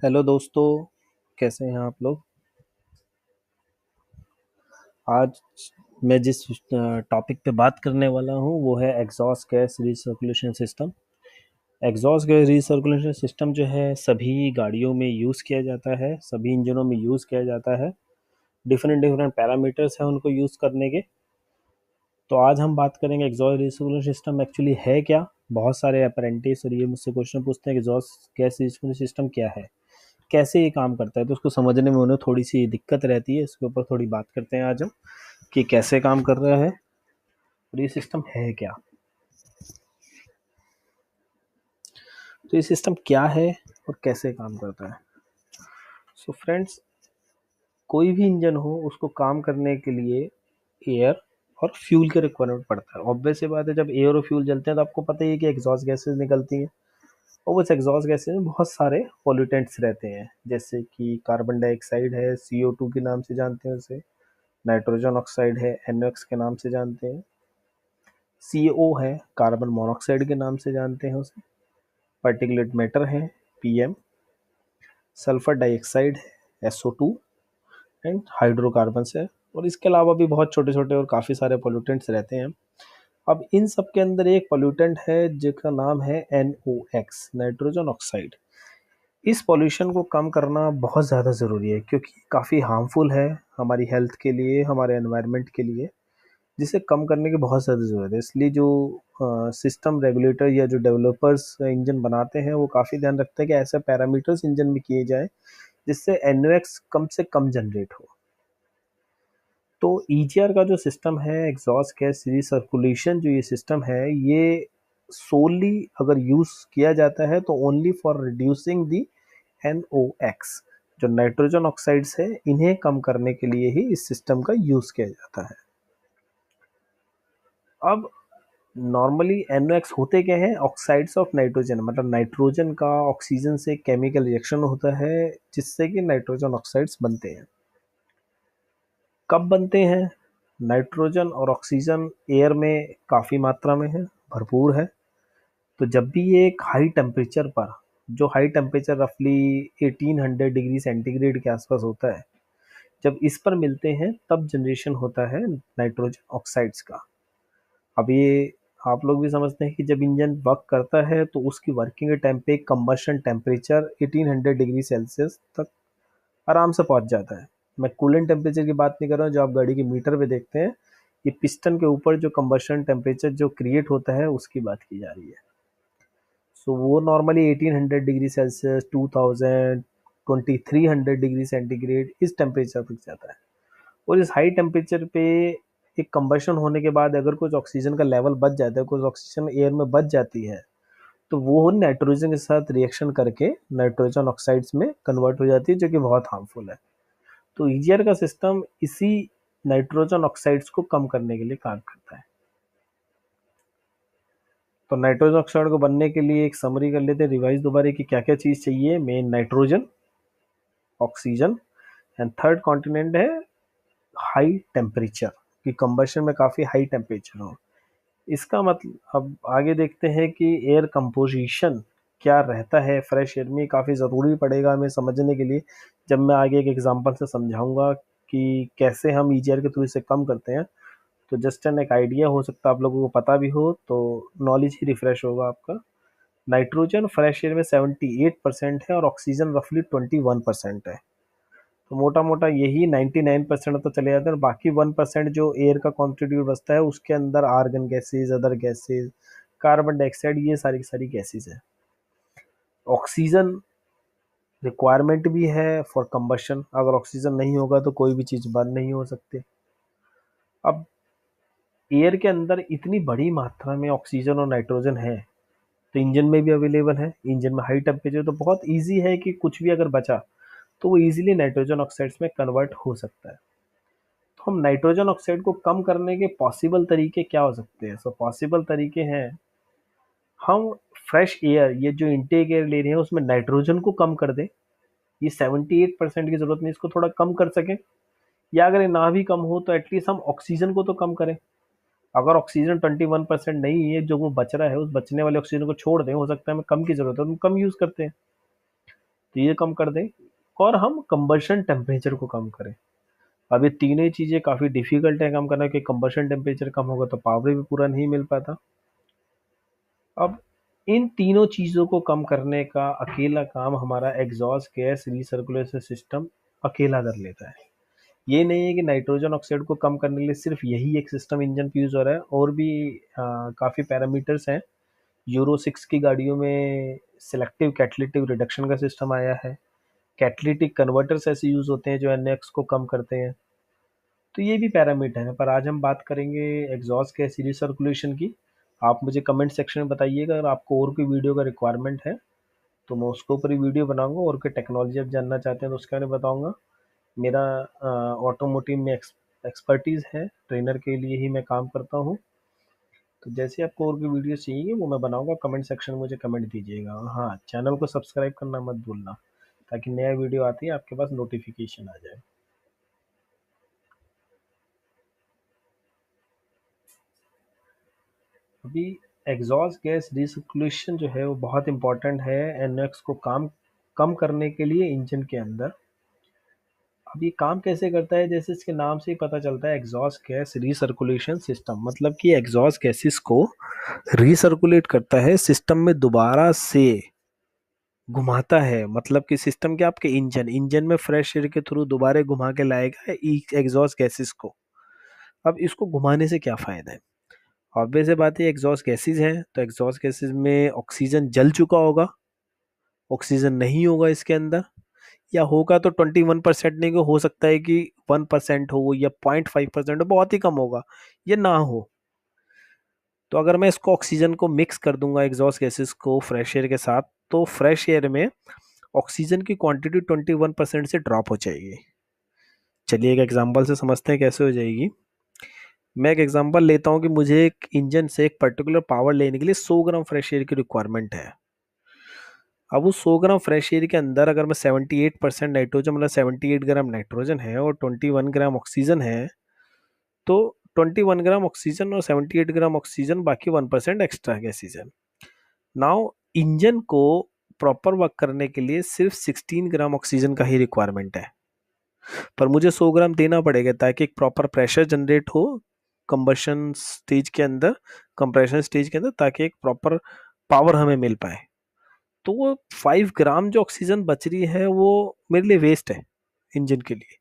Hello दोस्तों। कैसे हैं आप लोग? आज मैं जिस टॉपिक पे बात करने वाला हूँ वो है exhaust gas recirculation system. Exhaust gas recirculation system जो है सभी गाड़ियों में यूज़ किया जाता है, सभी इंजनों में यूज़ किया जाता है। डिफरेंट डिफरेंट पैरामीटर्स हैं उनको यूज़ करने के। तो आज हम बात करेंगे एग्जॉस्ट रिसर्कुलेशन सिस्टम एक्चुअली है क्या। बहुत सारे अप्रेंटिस और ये मुझसे क्वेश्चन पूछते हैं कि एग्जॉस्ट गैस रिसर्कुलेशन सिस्टम क्या है, कैसे ये काम करता है। तो उसको समझने में उन्हें थोड़ी सी दिक्कत रहती है। इसके ऊपर थोड़ी बात करते हैं आज हम कि कैसे काम कर रहा है और ये सिस्टम है क्या। तो ये सिस्टम क्या है और कैसे काम करता है। सो फ्रेंड्स, कोई भी इंजन हो उसको काम करने के लिए एयर और फ्यूल के रिक्वायरमेंट पड़ता है। ऑब्वियस सी बात है, जब एयर और फ्यूल जलते हैं तो आपको पता ही है कि एग्जॉस्ट गैसेस निकलती हैं। और उस एग्जॉस्ट गैसेस में बहुत सारे पॉल्यूटेंट्स रहते हैं, जैसे कि कार्बन डाइऑक्साइड है, CO2 के नाम से जानते हैं उसे। नाइट्रोजन ऑक्साइड है, NOx के नाम से जानते हैं। CO है, कार्बन मोनोऑक्साइड के नाम से जानते हैं उसे। पार्टिकुलेट मैटर है, PM। सल्फर डाइऑक्साइड है, SO2। एंड हाइड्रोकार्बन है। और इसके अलावा भी बहुत छोटे छोटे और काफ़ी सारे पोल्यूटेंट्स रहते हैं। अब इन सब के अंदर एक पोल्यूटेंट है जिसका नाम है NOx, नाइट्रोजन ऑक्साइड। इस पॉल्यूशन को कम करना बहुत ज़्यादा ज़रूरी है क्योंकि काफ़ी हार्मफुल है हमारी हेल्थ के लिए, हमारे एनवायरनमेंट के लिए, जिसे कम करने की बहुत ज़्यादा ज़रूरत है। इसलिए जो सिस्टम रेगुलेटर या जो डेवलपर्स इंजन बनाते हैं वो काफ़ी ध्यान रखते हैं कि ऐसे पैरामीटर्स इंजन में किए जाए जिससे NOx कम से कम जनरेट हो। तो EGR का जो सिस्टम है, एग्जॉस्ट गैस रिसर्कुलेशन, जो ये सिस्टम है, ये सोली अगर यूज़ किया जाता है तो only for reducing the NOx, जो नाइट्रोजन ऑक्साइड्स है, इन्हें कम करने के लिए ही इस सिस्टम का यूज़ किया जाता है। अब नॉर्मली NOx होते क्या हैं? ऑक्साइड्स ऑफ नाइट्रोजन, मतलब नाइट्रोजन का ऑक्सीजन से केमिकल रिएक्शन होता है जिससे कि नाइट्रोजन ऑक्साइड्स बनते हैं। कब बनते हैं? नाइट्रोजन और ऑक्सीजन एयर में काफ़ी मात्रा में है, भरपूर है। तो जब भी ये एक हाई टेम्परेचर पर, जो हाई टेम्परेचर रफली 1800 डिग्री सेंटीग्रेड के आसपास होता है, जब इस पर मिलते हैं तब जनरेशन होता है नाइट्रोजन ऑक्साइड्स का। अब ये आप लोग भी समझते हैं कि जब इंजन वर्क करता है तो उसकी वर्किंग के टाइम पे कंबशन टेम्परेचर 1800 डिग्री सेल्सियस तक आराम से पहुंच जाता है। मैं कूलेंट टेम्परेचर की बात नहीं कर रहा हूँ जो आप गाड़ी के मीटर पे देखते हैं। ये पिस्टन के ऊपर जो कंबशन टेम्परेचर जो क्रिएट होता है उसकी बात की जा रही है। सो वो normally 1800 degree Celsius, 2000, 2300 degree centigrade इस टेम्परेचर तक जाता है। और इस हाई टेम्परेचर पे एक कंबशन होने के बाद अगर कुछ ऑक्सीजन का लेवल बच जाता है, कुछ ऑक्सीजन एयर में बच जाती है, तो वो नाइट्रोजन के साथ रिएक्शन करके नाइट्रोजन ऑक्साइड्स में कन्वर्ट हो जाती है, जो कि बहुत हार्मफुल है। तो ईजीआर का सिस्टम इसी नाइट्रोजन ऑक्साइड्स को कम करने के लिए काम करता है। तो नाइट्रोजन ऑक्साइड को बनने के लिए एक समरी कर लेते हैं, रिवाइज दोबारा, कि क्या क्या चीज़ चाहिए। Main nitrogen, oxygen, and third continent है हाई टेम्परेचर, कि कंबशन में काफ़ी हाई टेम्परेचर हो। इसका मतलब अब आगे देखते हैं कि एयर कंपोजिशन क्या रहता है फ्रेश एयर में। काफ़ी ज़रूरी पड़ेगा हमें समझने के लिए, जब मैं आगे एक एग्जांपल से समझाऊंगा कि कैसे हम ईजीआर के थ्रू इसे कम करते हैं। तो जस्ट एन एक आइडिया हो सकता है आप लोगों को पता भी हो, तो नॉलेज ही रिफ्रेश होगा आपका। नाइट्रोजन फ्रेश एयर में 78% है और ऑक्सीजन रफली 21% है। तो मोटा मोटा यही 99% तो चले जाते हैं, और बाकी 1% जो एयर का कॉन्स्टिट्यूट बचता है उसके अंदर argon gases, other gases, carbon dioxide, ये सारी की सारी गैसेज है। ऑक्सीजन रिक्वायरमेंट भी है फॉर कंबशन। अगर ऑक्सीजन नहीं होगा तो कोई भी चीज़ बर्न नहीं हो सकती। अब एयर के अंदर इतनी बड़ी मात्रा में ऑक्सीजन और नाइट्रोजन है तो इंजन में भी अवेलेबल है। इंजन में हाई टेम्परेचर तो बहुत ईजी है कि कुछ भी अगर बचा तो वो ईजिली नाइट्रोजन ऑक्साइड्स में कन्वर्ट हो सकता है। तो हम नाइट्रोजन ऑक्साइड को कम करने के पॉसिबल तरीके क्या हो सकते हैं? सो पॉसिबल तरीके हैं, हम फ्रेश एयर, ये जो इनटेक एयर ले रहे हैं उसमें नाइट्रोजन को कम कर दें। ये 78% की जरूरत नहीं, इसको थोड़ा कम कर सकें। या अगर ये ना भी कम हो तो एटलीस्ट हम ऑक्सीजन को तो कम करें। अगर ऑक्सीजन 21% नहीं है, जो वो बच रहा है, उस बचने वाले ऑक्सीजन को छोड़ दें। हो सकता है हमें कम की जरूरत है तो हम कम यूज करते हैं। तो ये कम कर दें, और हम कंबशन टेम्परेचर को कम करें। अब ये तीनों ही चीज़ें काफ़ी डिफिकल्ट है कम करना, कि कंबशन टेम्परेचर कम होगा तो पावर भी पूरा नहीं मिल पाता। अब इन तीनों चीज़ों को कम करने का अकेला काम हमारा एग्जॉस्ट गैस रीसर्कुलेशन सिस्टम अकेला कर लेता है। ये नहीं है कि नाइट्रोजन ऑक्साइड को कम करने के लिए सिर्फ यही एक सिस्टम इंजन पे यूज़ हो रहा है, और भी काफ़ी पैरामीटर्स हैं। यूरो 6 की गाड़ियों में सिलेक्टिव कैटलिटिक रिडक्शन का सिस्टम आया है। कैटलिटिक कन्वर्टर्स ऐसे यूज़ होते हैं जो एनएक्स को कम करते हैं। तो ये भी पैरामीटर है, पर आज हम बात करेंगे एग्जॉस्ट गैस रिसर्कुलेशन की। आप मुझे कमेंट सेक्शन में बताइएगा अगर आपको और कोई वीडियो का रिक्वायरमेंट है, तो मैं उसके ऊपर ही वीडियो बनाऊंगा, और कोई टेक्नोलॉजी आप जानना चाहते हैं तो उसके बारे में बताऊंगा। मेरा ऑटोमोटिव में एक्सपर्टीज़ है, ट्रेनर के लिए ही मैं काम करता हूँ। तो जैसे आपको और भी वीडियो चाहिए वो मैं बनाऊंगा, कमेंट सेक्शन में मुझे कमेंट दीजिएगा। और हाँ, चैनल को सब्सक्राइब करना मत भूलना, ताकि नया वीडियो आती है आपके पास नोटिफिकेशन आ जाए। अभी एग्जॉस्ट गैस रिसर्कुलेशन जो है वो बहुत इंपॉर्टेंट है एनएक्स को काम कम करने के लिए इंजन के अंदर। अब ये काम कैसे करता है, जैसे इसके नाम से ही पता चलता है, एग्जॉस्ट गैस रिसर्कुलेशन सिस्टम, मतलब कि एग्जॉस्ट गैसेस को रिसर्कुलेट करता है, सिस्टम में दोबारा से घुमाता है। मतलब कि सिस्टम के आपके इंजन इंजन में फ्रेश एयर के थ्रू दोबारा घुमा के लाएगा एग्जॉस्ट गैसेस को। अब इसको घुमाने से क्या फायदा है? ऑब्वियस है बात है, एग्जॉस्ट गैसेस हैं तो एग्जॉस्ट गैसेस में ऑक्सीजन जल चुका होगा, ऑक्सीजन नहीं होगा इसके अंदर, या होगा तो 21% नहीं, हो सकता है कि 1% हो या 0.5% हो, बहुत ही कम होगा, ये ना हो। तो अगर मैं इसको ऑक्सीजन को मिक्स कर दूंगा एग्जॉस्ट गैसेस को फ्रेश एयर के साथ, तो फ्रेश एयर में ऑक्सीजन की क्वांटिटी 21% से ड्रॉप हो जाएगी। चलिए एक एग्जांपल से समझते हैं कैसे हो जाएगी। मैं एक एग्जांपल लेता हूँ कि मुझे एक इंजन से एक पर्टिकुलर पावर लेने के लिए 100 ग्राम फ्रेश एयर की रिक्वायरमेंट है। अब उस 100 ग्राम फ्रेश एयर के अंदर अगर मैं 78% नाइट्रोजन, मतलब 78 ग्राम नाइट्रोजन है और 21 ग्राम ऑक्सीजन है, तो 21 ग्राम ऑक्सीजन और 78 ग्राम ऑक्सीजन, बाकी 1% एक्स्ट्रा गैसेज है। नाउ इंजन को प्रॉपर वर्क करने के लिए सिर्फ 16 ग्राम ऑक्सीजन का ही रिक्वायरमेंट है, पर मुझे 100 ग्राम देना पड़ेगा ताकि एक प्रॉपर प्रेशर जनरेट हो कंबशन स्टेज के अंदर, कंप्रेशन स्टेज के अंदर, ताकि एक प्रॉपर पावर हमें मिल पाए। तो वो 5 ग्राम जो ऑक्सीजन बच रही है वो मेरे लिए वेस्ट है इंजन के लिए।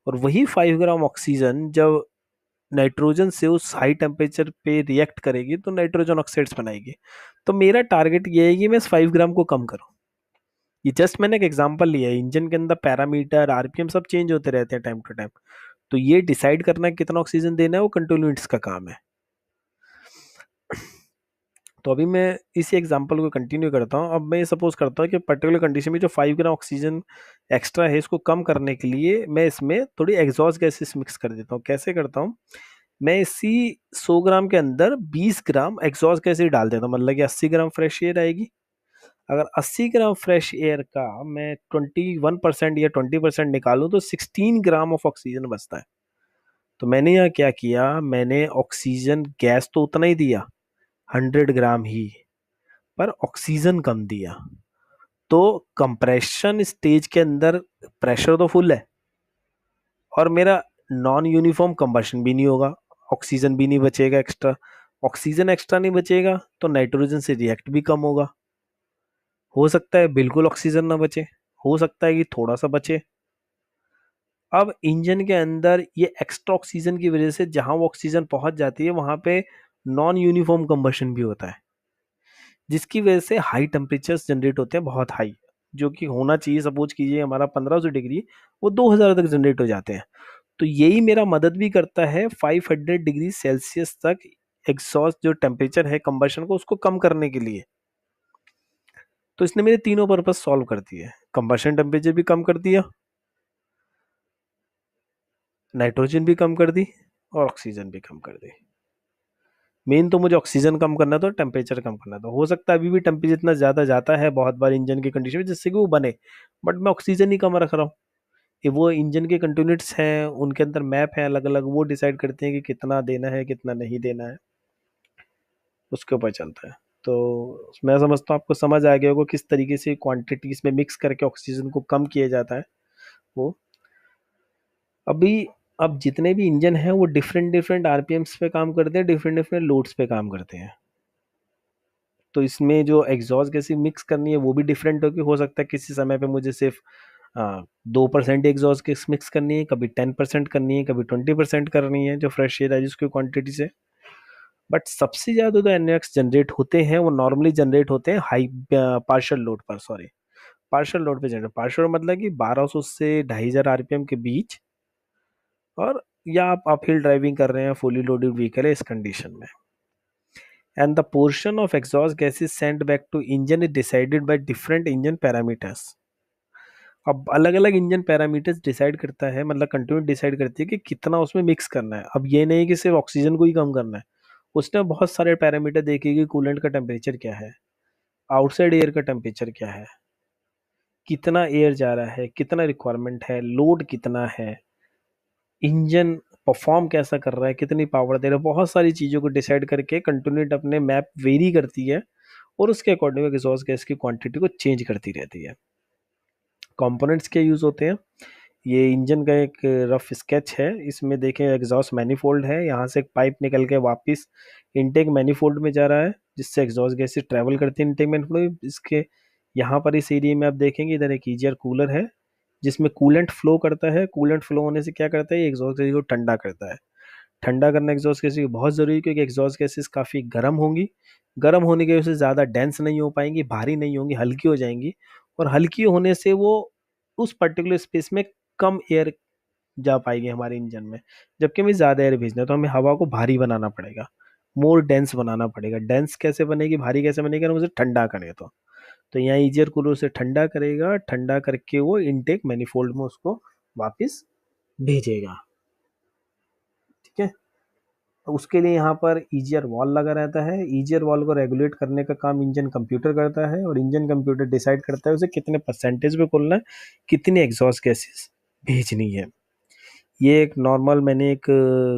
और वही 5 ग्राम ऑक्सीजन जब नाइट्रोजन से उस हाई टेम्परेचर पे रिएक्ट करेगी तो नाइट्रोजन ऑक्साइड्स बनाएगी। तो मेरा टारगेट ये है कि मैं इस 5 ग्राम को कम करूं। ये जस्ट मैंने एक एग्जांपल लिया है, इंजन के अंदर पैरामीटर आरपीएम सब चेंज होते रहते हैं टाइम टू टाइम, तो ये डिसाइड करना कितना ऑक्सीजन देना है वो कंट्रोल यूनिट्स का काम है। तो अभी मैं इसी एग्जांपल को कंटिन्यू करता हूँ। अब मैं ये सपोज करता हूँ कि पर्टिकुलर कंडीशन में जो 5 ग्राम ऑक्सीजन एक्स्ट्रा है, इसको कम करने के लिए मैं इसमें थोड़ी एग्जॉस्ट गैसेस मिक्स कर देता हूँ। कैसे करता हूँ, मैं इसी 100 ग्राम के अंदर 20 ग्राम एग्जॉस्ट गैस डाल देता हूँ, मतलब कि 80 ग्राम फ्रेश एयर आएगी। अगर 80 ग्राम फ्रेश एयर का मैं 21% या 20% निकालूं तो 16 ग्राम ऑफ ऑक्सीजन बचता है। तो मैंने यहाँ क्या किया, मैंने ऑक्सीजन गैस तो उतना ही दिया, 100 ग्राम ही, पर ऑक्सीजन कम दिया। तो कंप्रेशन स्टेज के अंदर प्रेशर तो फुल है, और मेरा नॉन यूनिफॉर्म कंबशन भी नहीं होगा, ऑक्सीजन भी नहीं बचेगा एक्स्ट्रा। ऑक्सीजन एक्स्ट्रा नहीं बचेगा तो नाइट्रोजन से रिएक्ट भी कम होगा। हो सकता है बिल्कुल ऑक्सीजन ना बचे, हो सकता है कि थोड़ा सा बचे। अब इंजन के अंदर ये एक्स्ट्रा ऑक्सीजन की वजह से जहां वो ऑक्सीजन पहुंच जाती है वहां पे नॉन यूनिफॉर्म कंबशन भी होता है, जिसकी वजह से हाई टेम्परेचर्स जनरेट होते हैं, बहुत हाई, जो कि होना चाहिए सपोज कीजिए हमारा 1500 डिग्री, वो 2000 तक जनरेट हो जाते हैं। तो यही मेरा मदद भी करता है 500 डिग्री सेल्सियस तक एग्जॉस्ट जो टेम्परेचर है कंबशन को उसको कम करने के लिए। तो इसने मेरे तीनों पर्पस सॉल्व कर दिए, कंबशन टेम्परेचर भी कम कर दिया, नाइट्रोजन भी कम कर दी, और ऑक्सीजन भी कम कर दी। मेन तो मुझे ऑक्सीजन कम करना था, टेम्परेचर कम करना था। हो सकता है अभी भी टेम्परेचर इतना ज़्यादा जाता है बहुत बार इंजन की कंडीशन में जिससे कि वो बने, बट मैं ऑक्सीजन ही कम रख रहा हूँ। ये वो इंजन के कंट्रोल्स हैं, उनके अंदर मैप है अलग अलग, वो डिसाइड करते हैं कि कितना देना है कितना नहीं देना है, उसके ऊपर चलता है। तो मैं समझता हूँ आपको समझ आ गया होगा किस तरीके से क्वांटिटीज में मिक्स करके ऑक्सीजन को कम किया जाता है वो। अभी अब जितने भी इंजन हैं वो डिफरेंट डिफरेंट आरपीएम्स पे काम करते हैं, डिफरेंट डिफरेंट लोड्स पे काम करते हैं। तो इसमें जो एग्जॉस्ट गैसें मिक्स करनी है वो भी डिफरेंट होगी। हो सकता है किसी समय पे मुझे सिर्फ 2% एग्जॉस्ट गैस मिक्स करनी है, कभी 10% करनी है, कभी 20% करनी है जो फ्रेश एयर है जिसकी क्वांटिटी से। बट सबसे ज्यादा जो एनओएक्स जनरेट होते हैं वो नॉर्मली जनरेट होते हैं हाई पार्शियल लोड पर, सॉरी पार्शियल लोड पे जनरेट। पार्शियल मतलब कि 1200 से 2500 आरपीएम के बीच, और या आप अपहिल ड्राइविंग कर रहे हैं, फुली लोडेड व्हीकल है इस कंडीशन में। And the portion of exhaust gases sent back to engine is decided by different engine parameters. अब अलग अलग इंजन पैरामीटर्स डिसाइड करता है, मतलब कंटिन्यू डिसाइड करती है कि कितना उसमें मिक्स करना है। अब ये नहीं कि सिर्फ ऑक्सीजन को ही कम करना है, उसने बहुत सारे पैरामीटर देखे कि कूलेंट का टेम्परेचर क्या है, आउटसाइड एयर का टेम्परेचर क्या है, कितना एयर जा रहा है, कितना रिक्वायरमेंट है, लोड कितना है, इंजन परफॉर्म कैसा कर रहा है, कितनी पावर दे रहा है, बहुत सारी चीज़ों को डिसाइड करके कंटिन्यूट अपने मैप वेरी करती है और उसके अकॉर्डिंग एग्जॉस्ट गैस की क्वांटिटी को चेंज करती रहती है। कंपोनेंट्स क्या यूज़ होते हैं, ये इंजन का एक रफ स्केच है। इसमें देखें एग्जॉस्ट मैनिफोल्ड है, यहाँ से एक पाइप निकल के वापस इनटेक मैनिफोल्ड में जा रहा है जिससे एग्जॉस्ट गैसेस ट्रैवल करती है इनटेक मैनिफोल्ड। इसके यहाँ पर इस एरिया में आप देखेंगे इधर एक ईजीआर कूलर है जिसमें कूलेंट फ्लो करता है। कूलेंट फ्लो होने से क्या करता है, ये एग्जॉस्ट गैस को ठंडा करता है। ठंडा करना एग्जॉस्ट गैसेस बहुत ज़रूरी है क्योंकि एग्जॉस्ट गैसेस काफ़ी गर्म होंगी। गर्म होने की वजह से ज़्यादा डेंस नहीं हो पाएंगी, भारी नहीं होंगी, हल्की हो जाएंगी। और हल्की होने से वो उस पर्टिकुलर स्पेस में कम एयर जा पाएगी हमारे इंजन में। जबकि हमें ज़्यादा एयर भेजना है तो हमें हवा को भारी बनाना पड़ेगा, मोर डेंस बनाना पड़ेगा। डेंस कैसे बनेगी, भारी कैसे बनेगी, हम उसे ठंडा करें तो यहाँ ईजियर कूलर से ठंडा करेगा, ठंडा करके वो इनटेक मैनिफोल्ड में उसको वापस भेजेगा। ठीक है, तो उसके लिए यहाँ पर ईजीआर वॉल लगा रहता है। ईजीआर वॉल को रेगुलेट करने का काम इंजन कंप्यूटर करता है और इंजन कंप्यूटर डिसाइड करता है उसे कितने परसेंटेज पे खोलना है, कितनी एग्जॉस्ट गैसेस भेजनी है। ये एक नॉर्मल मैंने एक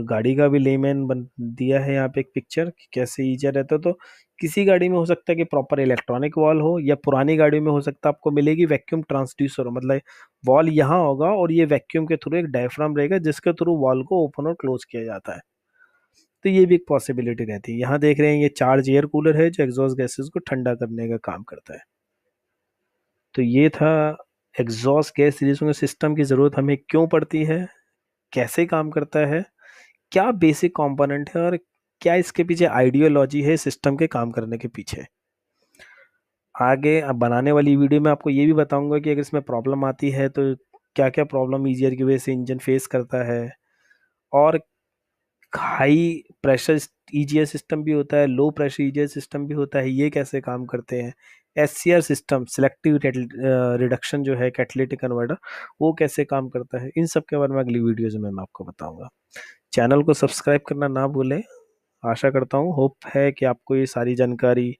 गाड़ी का भी लेमैन बन दिया है यहाँ पे एक पिक्चर कि कैसे ईजीआर रहता है। तो किसी गाड़ी में हो सकता है कि प्रॉपर इलेक्ट्रॉनिक वॉल हो, या पुरानी गाड़ी में हो सकता है आपको मिलेगी वैक्यूम ट्रांसड्यूसर हो, मतलब वॉल यहाँ होगा और ये वैक्यूम के थ्रू एक डायफ्राम रहेगा जिसके थ्रू वॉल को ओपन और क्लोज किया जाता है। तो ये भी एक पॉसिबिलिटी रहती है। यहाँ देख रहे हैं ये चार्ज एयर कूलर है जो एग्जॉस्ट गैसेस को ठंडा करने का काम करता है। तो ये था एग्जॉस्ट गैस रिलीजिंग सिस्टम की ज़रूरत हमें क्यों पड़ती है, कैसे काम करता है, क्या बेसिक कंपोनेंट है, और क्या इसके पीछे आइडियोलॉजी है सिस्टम के काम करने के पीछे। आगे अब बनाने वाली वीडियो में आपको ये भी बताऊंगा कि अगर इसमें प्रॉब्लम आती है तो क्या क्या प्रॉब्लम ईजियर की वजह से इंजन फेस करता है, और हाई प्रेशर ईजीएस सिस्टम भी होता है, लो प्रेशर ईजीएस सिस्टम भी होता है, ये कैसे काम करते हैं, एससीआर सिस्टम सिलेक्टिव रिडक्शन जो है कैटालिटिक कन्वर्टर वो कैसे काम करता है, इन सब के बारे में अगली वीडियोज में मैं आपको बताऊंगा। चैनल को सब्सक्राइब करना ना भूलें। आशा करता हूँ, होप है कि आपको ये सारी जानकारी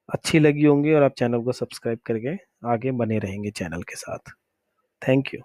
अच्छी लगी होंगी और आप चैनल को सब्सक्राइब करके आगे बने रहेंगे चैनल के साथ। Thank you.